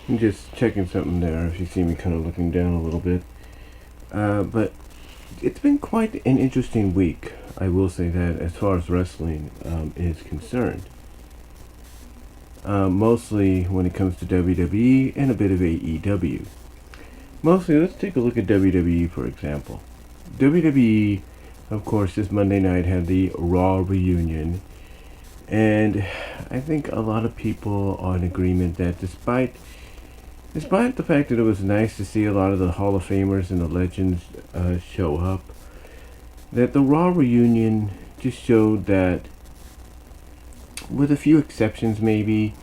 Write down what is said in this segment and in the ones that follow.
I'm just checking something there if you see me kind of looking down a little bit. But it's been quite an interesting week, I will say that, as far as wrestling is concerned. Mostly when it comes to WWE and a bit of AEW. Mostly, let's take a look at WWE, for example. WWE, of course, this Monday night had the Raw reunion. And I think a lot of people are in agreement that despite the fact that it was nice to see a lot of the Hall of Famers and the legends show up, that the Raw reunion just showed that, with a few exceptions maybe,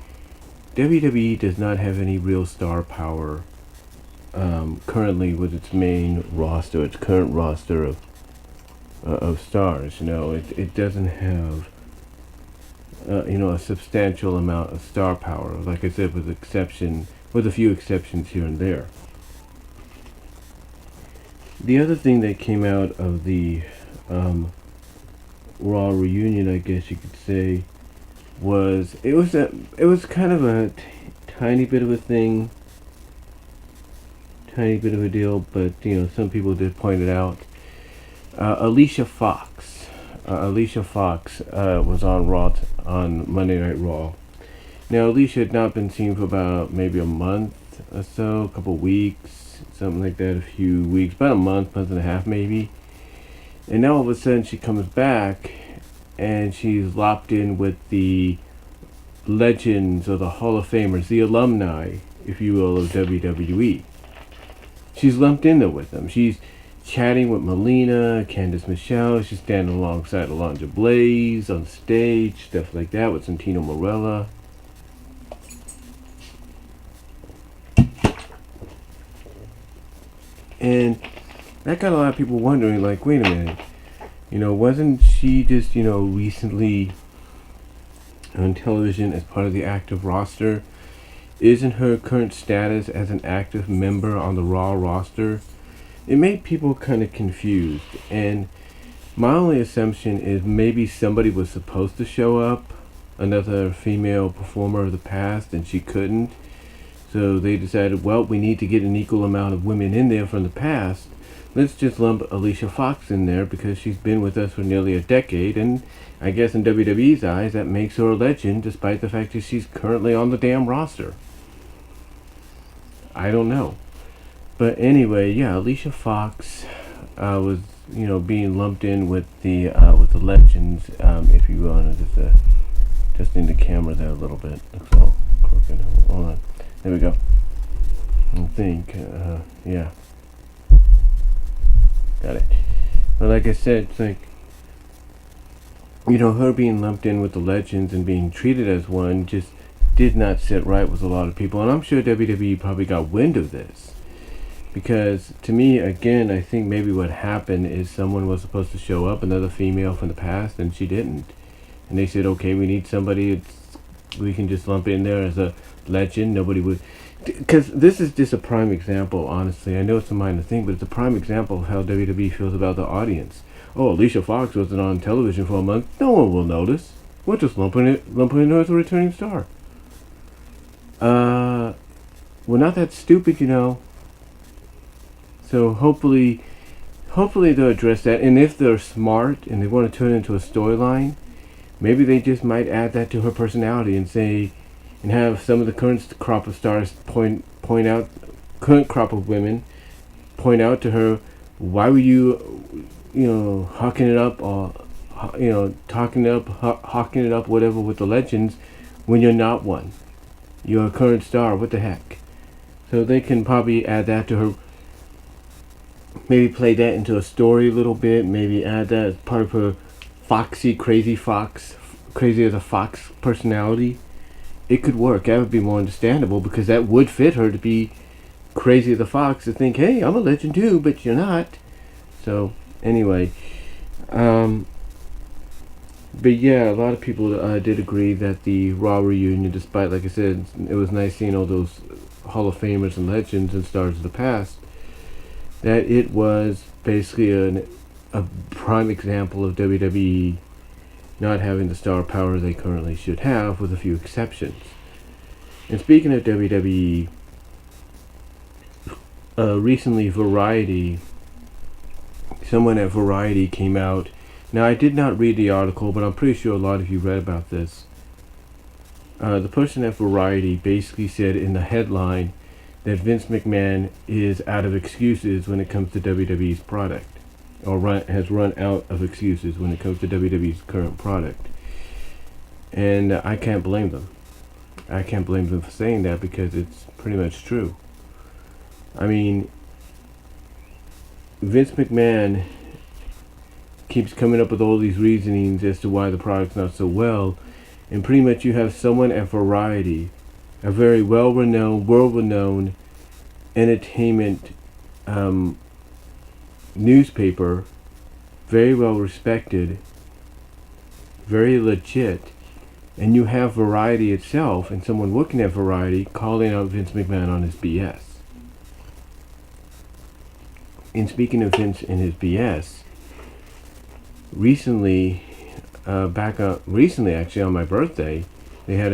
WWE does not have any real star power currently with its main roster, its current roster of stars. It doesn't have a substantial amount of star power. Like I said, with a few exceptions here and there. The other thing that came out of the Raw reunion, I guess you could say, was it was kind of a tiny bit of a thing, tiny bit of a deal, but some people did point it out. Alicia Fox was on Raw on Monday Night Raw. Now, Alicia had not been seen for about maybe a month or so, a couple weeks, something like that, a few weeks, about a month and a half maybe. And now all of a sudden she comes back and she's locked in with the legends or the Hall of Famers, the alumni, if you will, of WWE. She's lumped in there with them. She's chatting with Melina, Candice Michelle. She's standing alongside Alondra Blaze on stage, stuff like that, with Santino Marella. And that got a lot of people wondering, like, wait a minute, wasn't she just, recently on television as part of the active roster? Isn't her current status as an active member on the Raw roster? It made people kind of confused, and my only assumption is maybe somebody was supposed to show up, another female performer of the past, and she couldn't. So they decided, well, we need to get an equal amount of women in there from the past. Let's just lump Alicia Fox in there because she's been with us for nearly a decade, and I guess in WWE's eyes that makes her a legend despite the fact that she's currently on the damn roster. I don't know. But anyway, yeah, Alicia Fox was, being lumped in with the legends, if you will. And just in the camera there a little bit. So, hold on. There we go. I think, yeah. Got it. But like I said, it's like, her being lumped in with the legends and being treated as one just did not sit right with a lot of people. And I'm sure WWE probably got wind of this. Because, to me, again, I think maybe what happened is someone was supposed to show up, another female from the past, and she didn't. And they said, okay, we need somebody we can just lump in there as a legend. Nobody would... Because this is just a prime example, honestly. I know it's a minor thing, but it's a prime example of how WWE feels about the audience. Oh, Alicia Fox wasn't on television for a month. No one will notice. We're just lumping her as a returning star. We're not that stupid, So hopefully they'll address that. And if they're smart and they want to turn it into a storyline, maybe they just might add that to her personality and say, and have some of the current crop of stars point out, current crop of women point out to her, why were you, hawking it up or, hawking it up, whatever, with the legends when you're not one. You're a current star. What the heck? So they can probably add that to her. Maybe play that into a story a little bit. Maybe add that as part of her foxy, crazy as a fox personality. It could work. That would be more understandable because that would fit her to be crazy as a fox, to think, hey, I'm a legend too, but you're not. So, anyway. But yeah, a lot of people did agree that the Raw reunion, despite, like I said, it was nice seeing all those Hall of Famers and legends and stars of the past, that it was basically a prime example of WWE not having the star power they currently should have, with a few exceptions. And speaking of WWE, recently someone at Variety came out. Now, I did not read the article, but I'm pretty sure a lot of you read about this. The person at Variety basically said in the headline that Vince McMahon is out of excuses when it comes to WWE's product, or has run out of excuses when it comes to WWE's current product. And I can't blame them. I can't blame them for saying that, because it's pretty much true. I mean, Vince McMahon keeps coming up with all these reasonings as to why the product's not so well, and pretty much you have someone at Variety, a very well-renowned, world-renowned entertainment newspaper, very well-respected, very legit, and you have Variety itself and someone working at Variety calling out Vince McMahon on his BS. And speaking of Vince and his BS, recently actually on my birthday, they had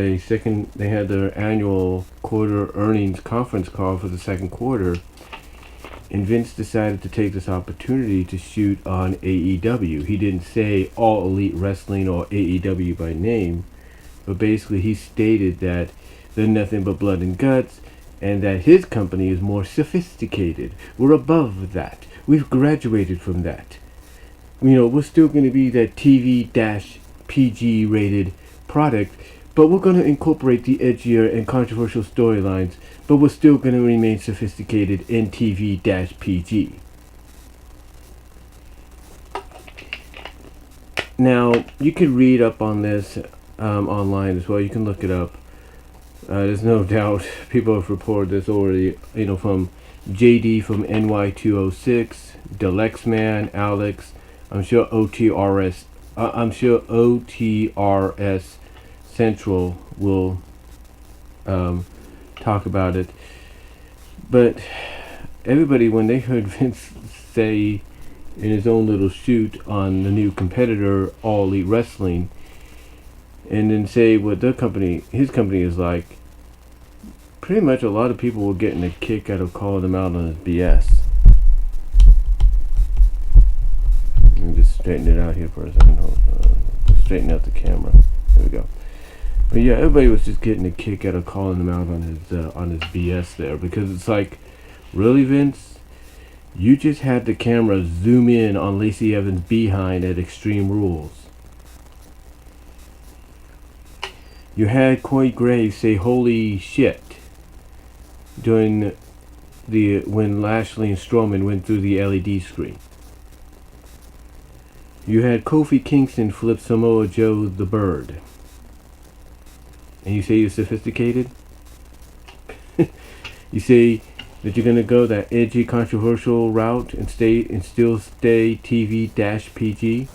their annual quarter earnings conference call for the second quarter, and Vince decided to take this opportunity to shoot on AEW. He didn't say All Elite Wrestling or AEW by name, but basically he stated that they're nothing but blood and guts, and that his company is more sophisticated. We're above that. We've graduated from that. We're still going to be that TV-PG rated product, but we're going to incorporate the edgier and controversial storylines, but we're still going to remain sophisticated in TV-PG. Now, you can read up on this online as well. You can look it up. There's no doubt people have reported this already, from JD from NY206, Dalyxman, Alex. I'm sure OTRS Central will talk about it. But everybody, when they heard Vince say in his own little shoot on the new competitor, All Elite Wrestling, and then say what his company is like, pretty much a lot of people were getting a kick out of calling him out on his BS. Let me just straighten it out here for a second. Just straighten out the camera. There we go. But yeah, everybody was just getting a kick out of calling him out on his BS there, because it's like, really, Vince? You just had the camera zoom in on Lacey Evans' behind at Extreme Rules. You had Corey Graves say "holy shit" when Lashley and Strowman went through the LED screen. You had Kofi Kingston flip Samoa Joe the Bird. And you say you're sophisticated? You say that you're gonna go that edgy, controversial route and still stay TV-PG?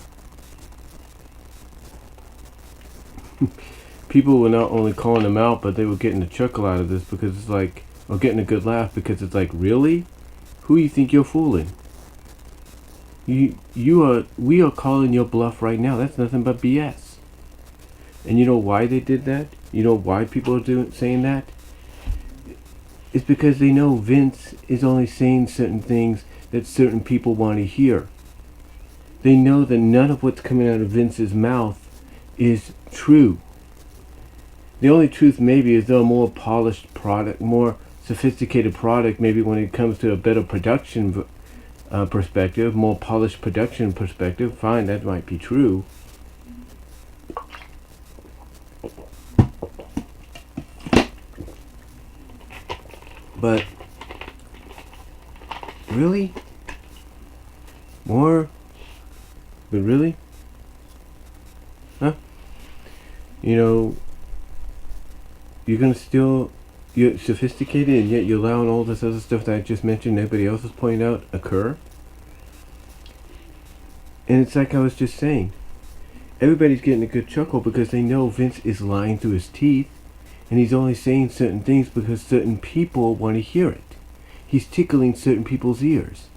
People were not only calling them out, but they were getting a chuckle out of this, because it's like, or getting a good laugh, because it's like, really? Who you think you're fooling? We are calling your bluff right now. That's nothing but BS. And you know why they did that? You know why people are saying that? It's because they know Vince is only saying certain things that certain people want to hear. They know that none of what's coming out of Vince's mouth is true. The only truth maybe is they're a more polished product, more sophisticated product, maybe when it comes to a better production perspective, more polished production perspective. Fine, that might be true. But really? More? But really? Huh? You're sophisticated, and yet you're allowing all this other stuff that I just mentioned, everybody else is pointing out, occur. And it's like I was just saying, everybody's getting a good chuckle because they know Vince is lying through his teeth, and he's only saying certain things because certain people want to hear it. He's tickling certain people's ears.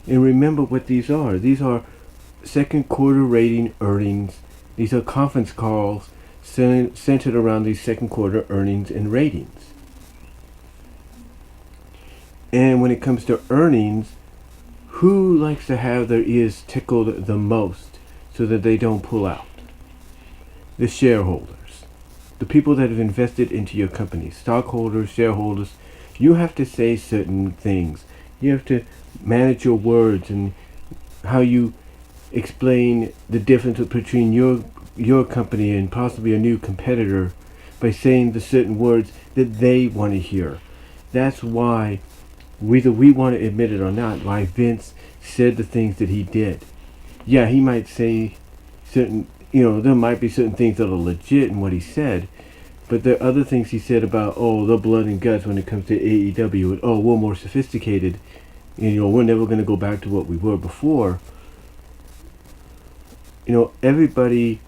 And remember what these are. These are second quarter rating earnings. These are conference calls centered around these second quarter earnings and ratings. And when it comes to earnings, who likes to have their ears tickled the most so that they don't pull out? The shareholders. The people that have invested into your company. Stockholders, shareholders. You have to say certain things. You have to manage your words and how you explain the difference between your company and possibly a new competitor by saying the certain words that they want to hear. That's why, whether we want to admit it or not, why Vince said the things that he did. Yeah, he might say certain, there might be certain things that are legit in what he said, but there are other things he said about, the blood and guts when it comes to AEW, and we're more sophisticated, we're never going to go back to what we were before. Everybody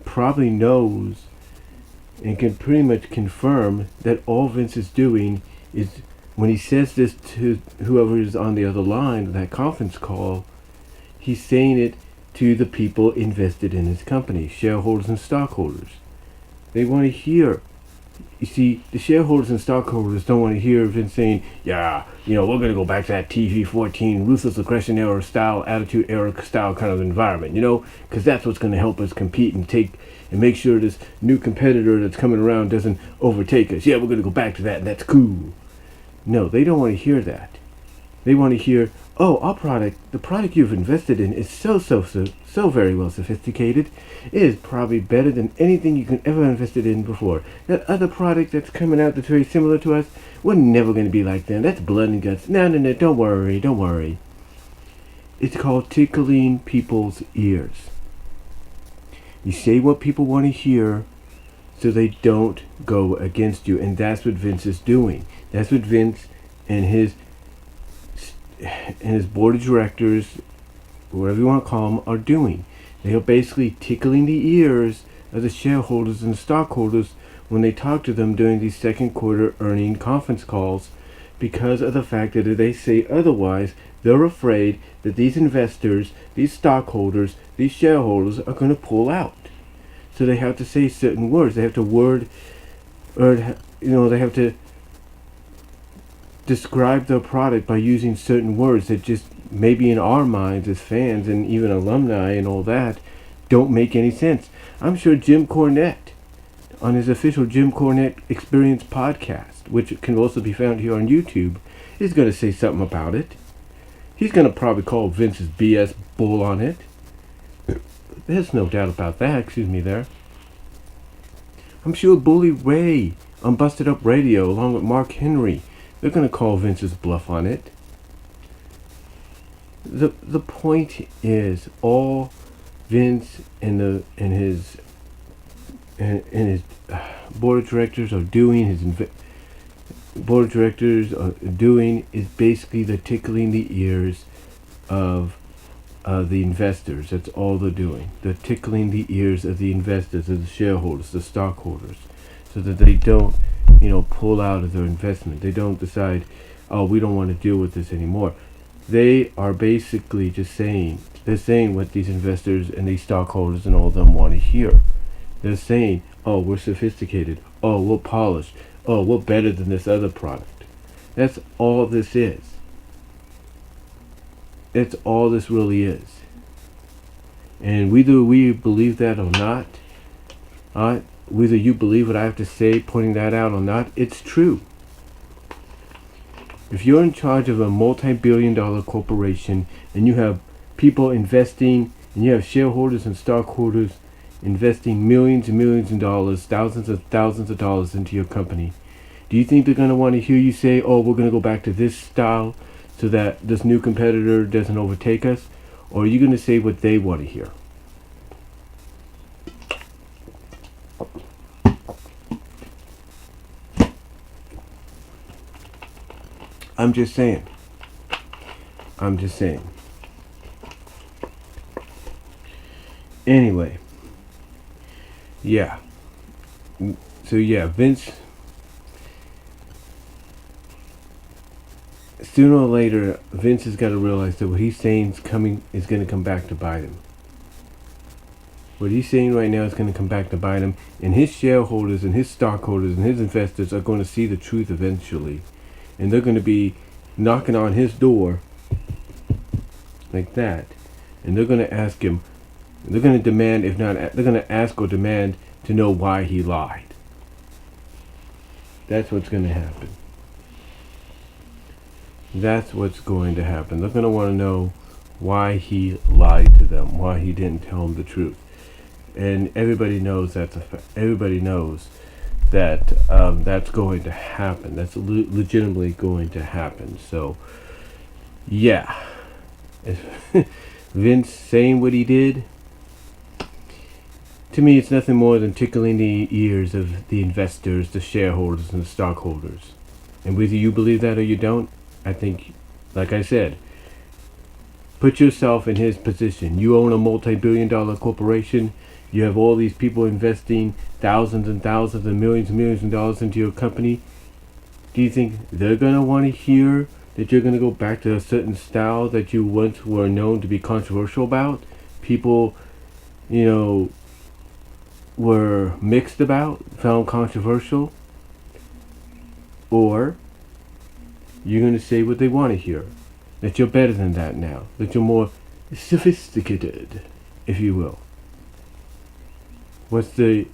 probably knows and can pretty much confirm that all Vince is doing is, when he says this to whoever is on the other line, that conference call, he's saying it to the people invested in his company, shareholders and stockholders. They want to hear. You see, the shareholders and stockholders don't want to hear Vince saying, we're going to go back to that TV-14 ruthless aggression era style, attitude era style kind of environment, because that's what's going to help us compete and make sure this new competitor that's coming around doesn't overtake us. Yeah, we're going to go back to that, and that's cool. No, they don't want to hear that. They want to hear, our product, the product you've invested in is so very well sophisticated. It is probably better than anything you can ever invested in before. That other product that's coming out that's very similar to us, we're never going to be like them. That's blood and guts. No, don't worry. It's called tickling people's ears. You say what people want to hear so they don't go against you, and that's what Vince is doing. That's what Vince and his board of directors, whatever you want to call them, are doing. They are basically tickling the ears of the shareholders and stockholders when they talk to them during these second quarter earning conference calls, because of the fact that if they say otherwise, they're afraid that these investors, these stockholders, these shareholders are going to pull out. So they have to say certain words. They have to they have to describe their product by using certain words that just maybe in our minds as fans and even alumni and all that don't make any sense. I'm sure Jim Cornette, on his official Jim Cornette Experience podcast, which can also be found here on YouTube, is going to say something about it. He's going to probably call Vince's BS bull on it. There's no doubt about that. Excuse me there. I'm sure Bully Ray on Busted Up Radio, along with Mark Henry, they're going to call Vince's bluff on it. The point is, all Vince and his board of directors are doing, is basically the tickling the ears of the investors. That's all they're doing. They're tickling the ears of the investors, of the shareholders, the stockholders, so that they don't, pull out of their investment. They don't decide, we don't want to deal with this anymore. They are basically just saying what these investors and these stockholders and all of them want to hear. They're saying, we're sophisticated. We're polished. We're better than this other product. That's all this is. That's all this really is. And whether we believe that or not, whether you believe what I have to say, pointing that out or not, it's true. If you're in charge of a multi-billion-dollar corporation and you have people investing, and you have shareholders and stockholders investing millions and millions of dollars, thousands of dollars into your company, do you think they're going to want to hear you say, we're going to go back to this style so that this new competitor doesn't overtake us? Or are you going to say what they want to hear? I'm just saying. Anyway. Yeah. So Vince, sooner or later, Vince has got to realize that what he's saying is going to come back to bite him. What he's saying right now is going to come back to bite him, and his shareholders and his stockholders and his investors are going to see the truth eventually. And they're going to be knocking on his door like that, and they're going to ask him, they're going to demand, if not, they're going to ask or demand to know why he lied. That's what's going to happen. That's what's going to happen. They're going to want to know why he lied to them, why he didn't tell them the truth. And everybody knows that's a fact. Everybody knows that that's going to happen. That's legitimately going to happen. So, yeah. Vince saying what he did, to me, it's nothing more than tickling the ears of the investors, the shareholders, and the stockholders. And whether you believe that or you don't, I think, like I said, put yourself in his position. You own a multi-billion-dollar corporation. You have all these people investing thousands and thousands and millions of dollars into your company. Do you think they're going to want to hear that you're going to go back to a certain style that you once were known to be controversial about? People, were mixed about, found controversial? Or you're going to say what they want to hear, that you're better than that now, that you're more sophisticated, if you will. What's the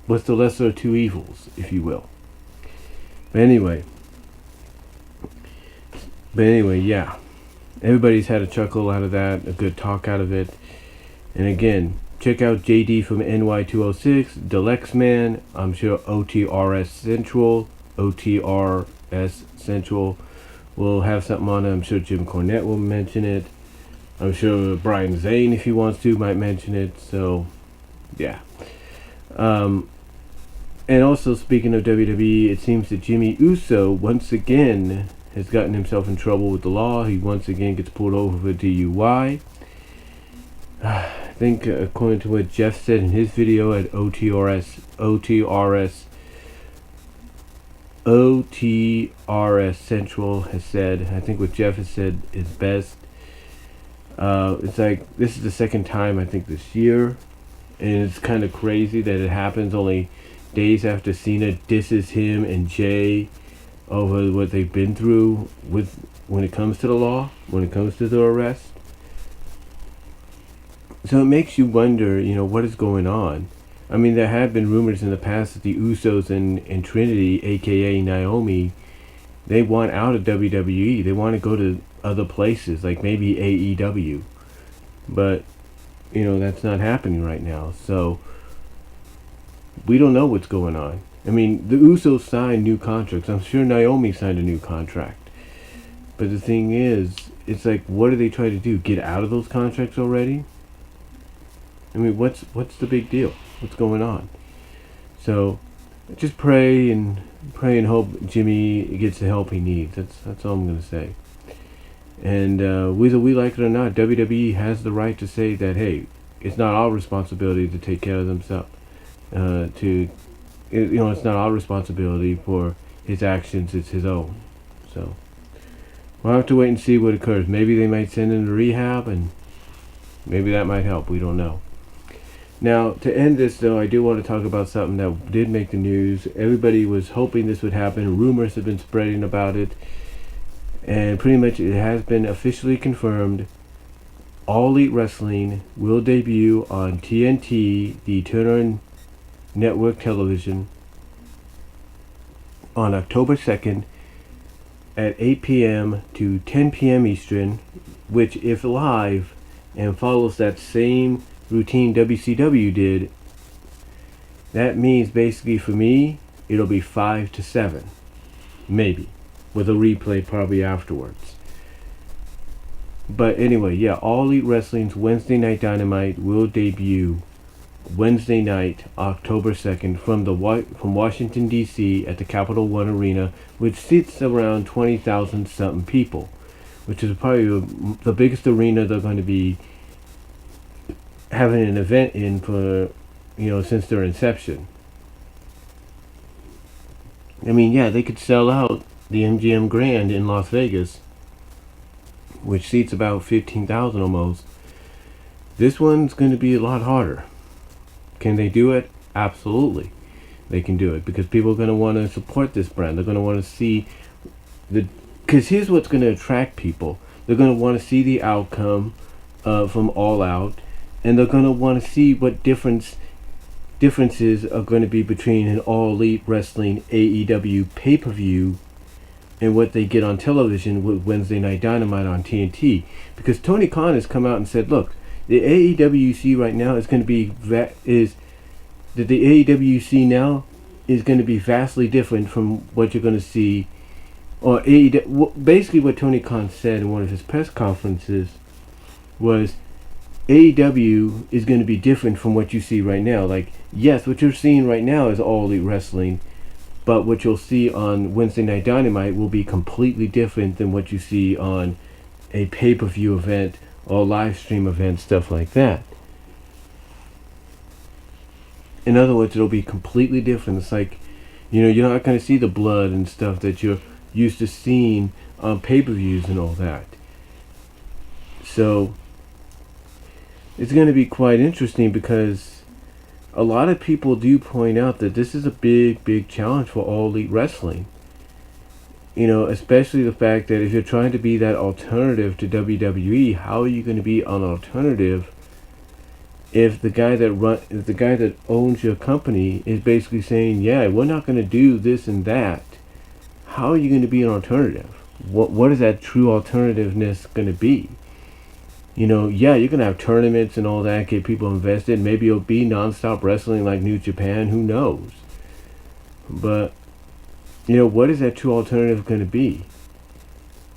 lesser of two evils, if you will? But anyway, yeah. Everybody's had a chuckle out of that, a good talk out of it. And again, check out JD from NY206, Dalyxman, I'm sure OTRS Central will have something on it. I'm sure Jim Cornette will mention it. I'm sure Brian Zane, if he wants to, might mention it. So, yeah. And also, speaking of WWE, it seems that Jimmy Uso, once again, has gotten himself in trouble with the law. He once again gets pulled over for DUI. I think, according to what Jeff said in his video at OTRS Central has said, I think what Jeff has said is best. It's like, this is the second time, I think, this year. And it's kind of crazy that it happens only days after Cena disses him and Jay over what they've been through when it comes to the law, when it comes to the arrest. So it makes you wonder, what is going on. I mean, there have been rumors in the past that the Usos and Trinity, aka Naomi, they want out of WWE. They want to go to other places, like maybe AEW. But, that's not happening right now. So, we don't know what's going on. I mean, the Usos signed new contracts. I'm sure Naomi signed a new contract. But the thing is, it's like, what are they trying to do? Get out of those contracts already? I mean, what's the big deal? What's going on? So, just pray and hope Jimmy gets the help he needs. That's all I'm going to say. And whether we like it or not, WWE has the right to say that, hey, it's not our responsibility to take care of themselves. It's not our responsibility for his actions. It's his own. So, we'll have to wait and see what occurs. Maybe they might send him to rehab, and maybe that might help. We don't know. Now, to end this, though, I do want to talk about something that did make the news. Everybody was hoping this would happen. Rumors have been spreading about it. And pretty much it has been officially confirmed. All Elite Wrestling will debut on TNT, the Turner Network Television, on October 2nd at 8 p.m. to 10 p.m. Eastern, which, if live and follows that same routine WCW did, that means basically for me, it'll be 5 to 7. Maybe. With a replay probably afterwards. But anyway, yeah, All Elite Wrestling's Wednesday Night Dynamite will debut Wednesday night, October 2nd, from Washington, D.C. at the Capital One Arena, which seats around 20,000 something people, which is probably the biggest arena they're going to be having an event in for, since their inception. I mean, yeah, they could sell out the MGM Grand in Las Vegas, which seats about 15,000 almost. This one's going to be a lot harder. Can they do it? Absolutely. They can do it, because people are going to want to support this brand. They're going to want to see the because here's what's going to attract people. They're going to want to see the outcome from All Out, and they're going to want to see what differences are going to be between an All Elite Wrestling AEW pay-per-view and what they get on television with Wednesday Night Dynamite on TNT. Because Tony Khan has come out and said, look, the AEW you see right now is going to be the AEW you see now is going to be vastly different from what you're going to see, or AEW. Basically, what Tony Khan said in one of his press conferences was, AEW is going to be different from what you see right now. Like, yes, what you're seeing right now is All Elite Wrestling, but what you'll see on Wednesday Night Dynamite will be completely different than what you see on a pay-per-view event or live stream event, stuff like that. In other words, it'll be completely different. It's like, you're not going to see the blood and stuff that you're used to seeing on pay-per-views and all that. So it's going to be quite interesting, because a lot of people do point out that this is a big challenge for All Elite Wrestling. Especially the fact that if you're trying to be that alternative to WWE, how are you going to be an alternative if the guy that owns your company is basically saying, yeah, we're not going to do this and that? How are you going to be an alternative? What is that true alternativeness going to be? Yeah, you're going to have tournaments and all that, get people invested. Maybe it'll be non-stop wrestling like New Japan, who knows? But, what is that true alternative going to be?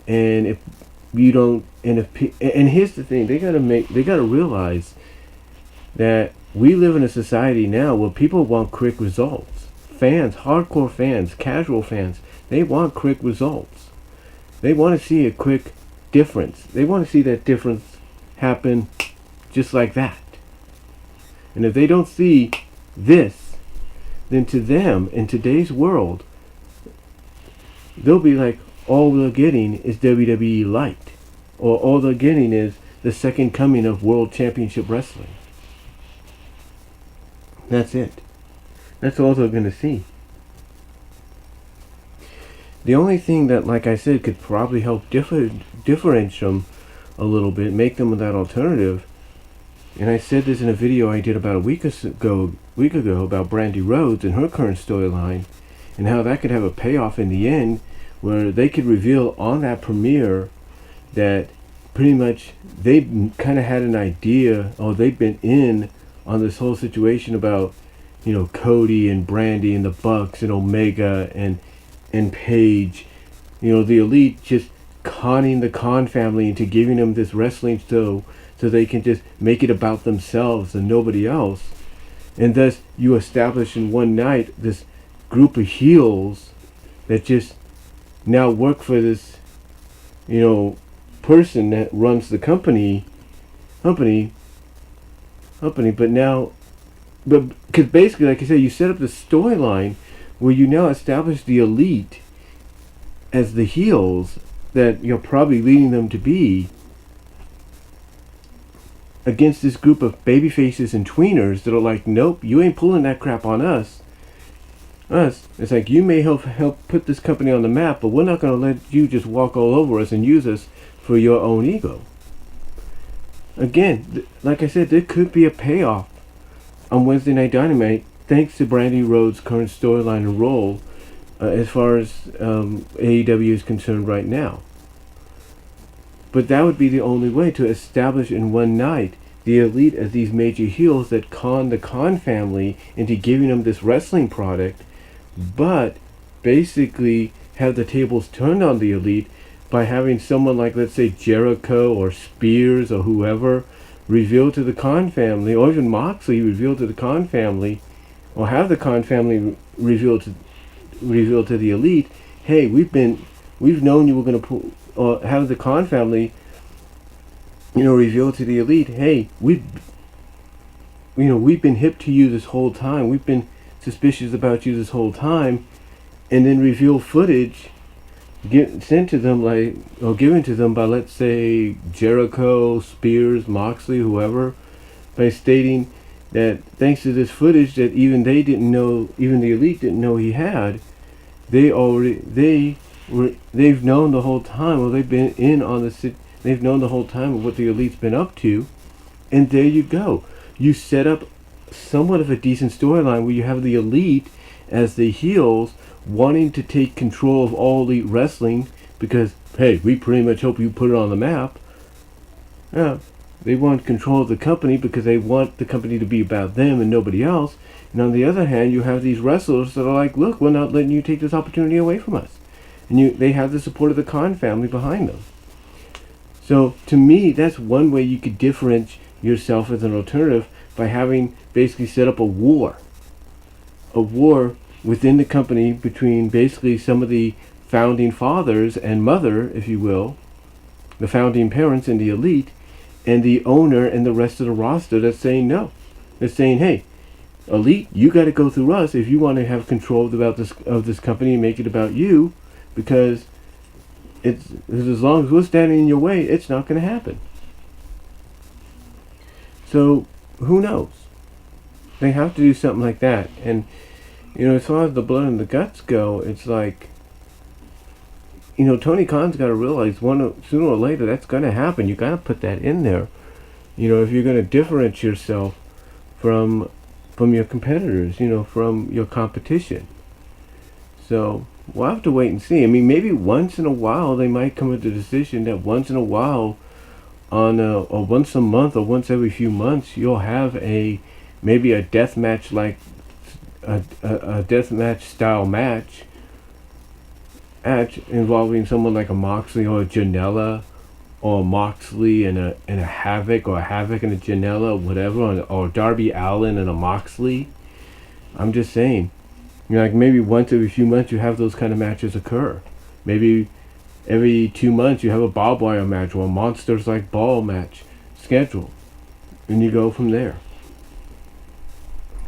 And if you don't, and here's the thing, they got to realize that we live in a society now where people want quick results. Fans, hardcore fans, casual fans, they want quick results. They want to see a quick difference. They want to see that difference happen just like that. And if they don't see this, then to them, in today's world, they'll be like, all they're getting is WWE Light. Or all they're getting is the second coming of World Championship Wrestling. That's it. That's all they're going to see. The only thing that, like I said, could probably help differentiate them a little bit, make them that alternative, and I said this in a video I did about a week ago about Brandy Rhodes and her current storyline, and how that could have a payoff in the end, where they could reveal on that premiere that pretty much they kind of had an idea, or they've been in on this whole situation about, Cody and Brandy and the Bucks and Omega and Paige, the Elite just conning the Khan family into giving them this wrestling show so they can just make it about themselves and nobody else. And thus you establish in one night this group of heels that just now work for this, person that runs the company, but because basically, like I said, you set up the storyline where you now establish the Elite as the heels that you're probably leading them to be against this group of babyfaces and tweeners that are like, nope, you ain't pulling that crap on us. It's like, you may help put this company on the map, but we're not going to let you just walk all over us and use us for your own ego. Again, like I said, there could be a payoff on Wednesday Night Dynamite thanks to Brandy Rhodes' current storyline and role as far as AEW is concerned right now. But that would be the only way to establish in one night the Elite as these major heels that con the Khan family into giving them this wrestling product, but basically have the tables turned on the Elite by having someone like, let's say, Jericho or Spears or whoever reveal to the Khan family, or even Moxley reveal to the Khan family, or have the Khan family reveal to the Elite, hey, we've known you were going to pull, or have the Khan family, reveal to the Elite, hey, we've been hip to you this whole time, we've been suspicious about you this whole time, and then reveal footage sent to them, given to them by, let's say, Jericho, Spears, Moxley, whoever, by stating that thanks to this footage that even the Elite didn't know he had, they they've known the whole time. Well, they've been in on the. They've known the whole time of what the Elite's been up to, and there you go. You set up somewhat of a decent storyline where you have the Elite as the heels wanting to take control of All Elite Wrestling because, hey, we pretty much hope you put it on the map. Yeah, they want control of the company because they want the company to be about them and nobody else. And on the other hand, you have these wrestlers that are like, look, we're not letting you take this opportunity away from us. And they have the support of the Khan family behind them. So, to me, that's one way you could differentiate yourself as an alternative by having basically set up a war. A war within the company between basically some of the founding fathers and mother, if you will, the founding parents and the Elite, and the owner and the rest of the roster that's saying no. They're saying, hey, Elite, you got to go through us if you want to have control of this company and make it about you, because it's as long as we're standing in your way, it's not going to happen. So who knows? They have to do something like that. And as far as the blood and the guts go, it's like, Tony Khan's got to realize sooner or later that's going to happen. You got to put that in there. If you're going to differentiate yourself from your competitors, from your competition. So we'll have to wait and see. I mean, maybe once in a while they might come to the decision that once in a while, or once a month or once every few months, you'll have maybe a death match, like a death match style match involving someone like a Moxley or a Janela, or a Moxley and a Havoc, or a Havoc and a Janela, or whatever, or Darby Allin and a Moxley. I'm just saying, like maybe once every few months you have those kind of matches occur. Maybe every 2 months you have a barbed wire match or a Monsters Like Ball match scheduled, and you go from there.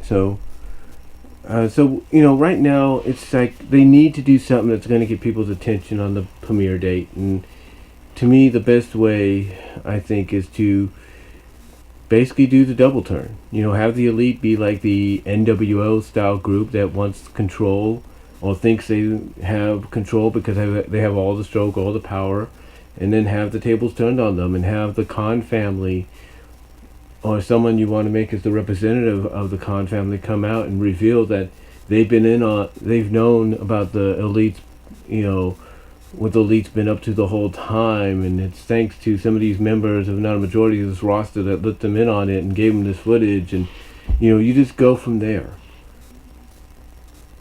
So right now it's like they need to do something that's going to get people's attention on the premiere date. And to me, the best way, I think, is to basically do the double turn. Have the Elite be like the NWO style group that wants control or thinks they have control because they have all the stroke, all the power, and then have the tables turned on them, and have the Khan family or someone you want to make as the representative of the Khan family come out and reveal that they've known about the Elite's, what the Elite's been up to the whole time, and it's thanks to some of these members, if not a majority of this roster, that let them in on it and gave them this footage. And you just go from there.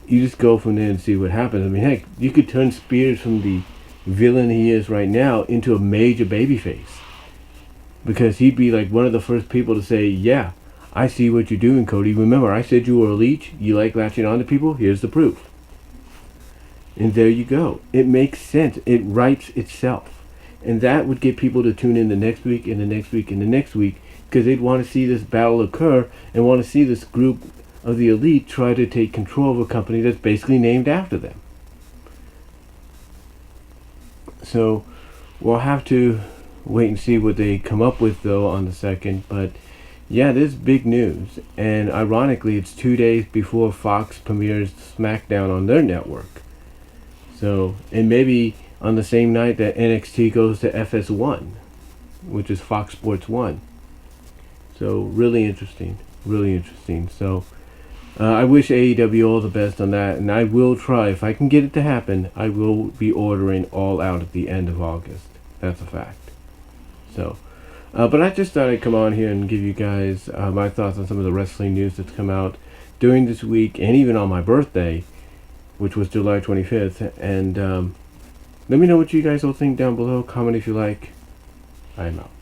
You just go from there and see what happens. I mean, heck, you could turn Spears from the villain he is right now into a major babyface, because he'd be like one of the first people to say, yeah, I see what you're doing, Cody. Remember, I said you were a leech. You like latching on to people? Here's the proof. And there you go. It makes sense. It writes itself. And that would get people to tune in the next week and the next week and the next week, because they'd want to see this battle occur and want to see this group of the Elite try to take control of a company that's basically named after them. So we'll have to wait and see what they come up with, though, on the 2nd. But yeah, this is big news. And ironically, it's 2 days before Fox premieres SmackDown on their network. So, and maybe on the same night that NXT goes to FS1, which is Fox Sports 1. So really interesting. So I wish AEW all the best on that, and I will try. If I can get it to happen, I will be ordering All Out at the end of August. That's a fact. So, but I just thought I'd come on here and give you guys my thoughts on some of the wrestling news that's come out during this week, and even on my birthday, which was July 25th. And let me know what you guys all think down below. Comment if you like. I'm out.